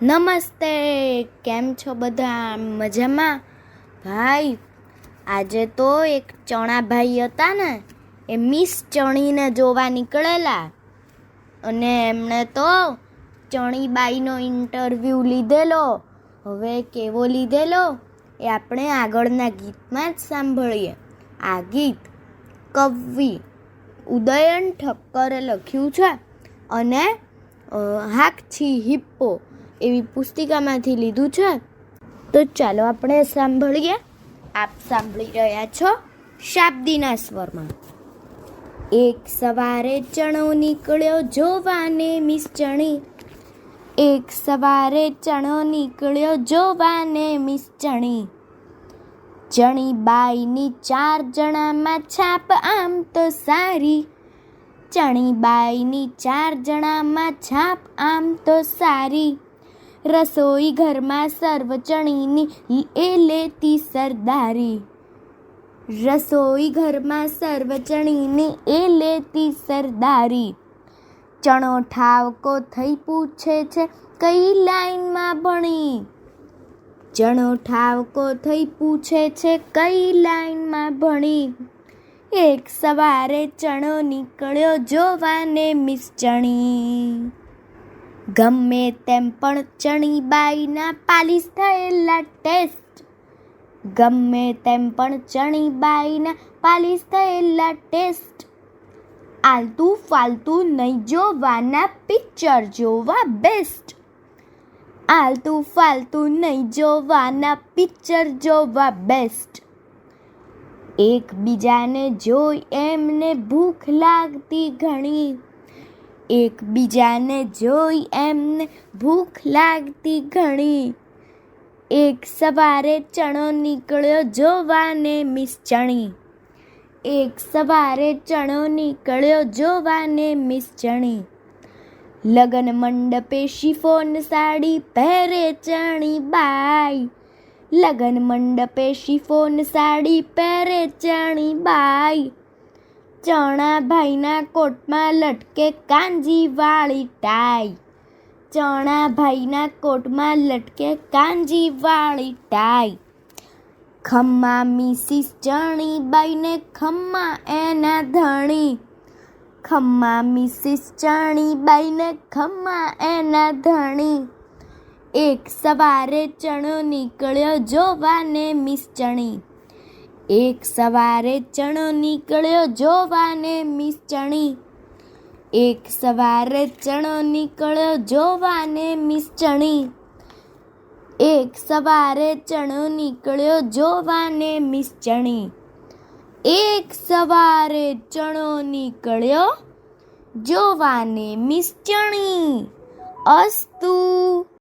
નમસ્તે, કેમ છો બધા? મજામાં? ભાઈ, આજે તો એક ચણાભાઈ હતા ને, એ મિસ ચણીને જોવા નીકળેલા અને એમણે તો ચણીબાઈનો ઇન્ટરવ્યૂ લીધેલો. હવે કેવો લીધેલો એ આપણે આગળના ગીતમાં જ સાંભળીએ. આ ગીત કવિ ઉદયન ઠક્કરે લખ્યું છે અને હાકછી હિપ્પો એવી પુસ્તિકામાંથી લીધું છે. તો ચાલો આપણે સાંભળીએ. આપ સાંભળી રહ્યા છો શાબ્દીના સ્વરમાં. એક સવારે ચણો નીકળ્યો જોવાને મિસ ચણી. એક સવારે ચણો નીકળ્યો જોવાને મિસ ચણી. ચણીબાઈની 4 જણામાં છાપ આમ તો સારી. ચણીબાઈની 4 જણામાં છાપ આમ તો સારી. રસોઈ ઘરમાં સર્વ ચણીની એ લેતી સરદારી. રસોઈ ઘરમાં સર્વ ચણીની એ લેતી સરદારી. ચણો ઠાવકો થઈ પૂછે છે કઈ લાઈનમાં ભણી. ચણો ઠાવકો થઈ પૂછે છે કઈ લાઈનમાં ભણી. એક સવારે ચણો નીકળ્યો જોવાને મિસ ચણી. ગમે તેમ પણ ચણીબાઈના પાલીસ થયેલા ટેસ્ટ. ગમે તેમ પણ ચણીબાઈના પાલીસ થયેલા ટેસ્ટ. આલતુ ફાલતુ નહીં જોવાના પિક્ચર જોવા બેસ્ટ. આલતુ ફાલતુ નહીં જોવાના પિક્ચર જોવા બેસ્ટ. એકબીજાને જોઈ એમને ભૂખ લાગતી ઘણી. એકબીજાને જોઈ એમને ભૂખ લાગતી ઘણી. એક સવારે ચણો નીકળ્યો જોવાને મિસ ચણી. એક સવારે ચણો નીકળ્યો જોવાને મિસ ચણી. લગન મંડપે શિફોન સાડી પહેરે ચણીબાઈ. લગન મંડપે શિફોન સાડી પહેરે ચણીબાઈ. ચણાભાઈના કોટમાં લટકે કાંજીવાળી ટાઈ. ચણાભાઈના કોટમાં લટકે કાંજીવાળી ટાઈ. ખમ્મા મિસિસ ચણીબાઈને ખમ્મા એના ધણી. ખમ્મા મિસિસ ચણીબાઈને ખમ્મા એના ધણી. એક સવારે ચણો નીકળ્યો જોવાને મિસ ચણી. એક સવારે ચણો નીકળ્યો જોવાને મિસ ચણી. એક સવારે ચણો નીકળ્યો જોવાને મિસ ચણી. એક સવારે ચણો નીકળ્યો જોવાને મિસ ચણી. એક સવારે ચણો નીકળ્યો જોવાને મિસ ચણી. અસ્તુ.